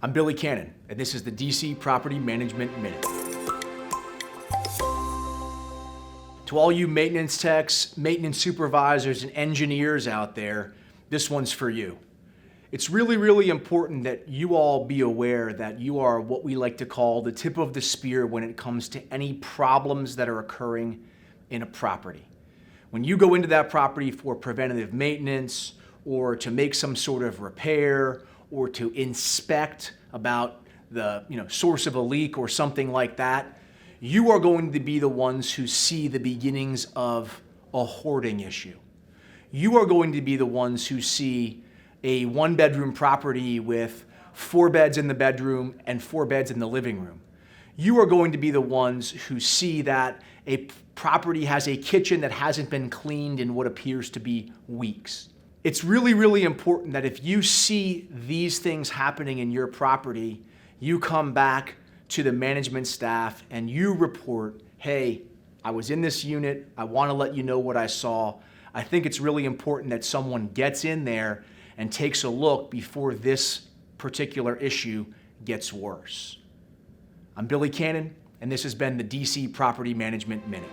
I'm Billy Cannon, and this is the DC Property Management Minute. To all you maintenance techs, maintenance supervisors, and engineers out there, this one's for you. It's really important that you all be aware that you are what we like to call the tip of the spear when it comes to any problems that are occurring in a property. When you go into that property for preventative maintenance or to make some sort of repair or to inspect about the source of a leak or something like that, you are going to be the ones who see the beginnings of a hoarding issue. You are going to be the ones who see a one-bedroom property with 4 beds in the bedroom and 4 beds in the living room. You are going to be the ones who see that a property has a kitchen that hasn't been cleaned in what appears to be weeks. It's really important that if you see these things happening in your property, you come back to the management staff and you report, hey, I was in this unit, I want to let you know what I saw. I think it's really important that someone gets in there and takes a look before this particular issue gets worse. I'm Billy Cannon, and this has been the DC Property Management Minute.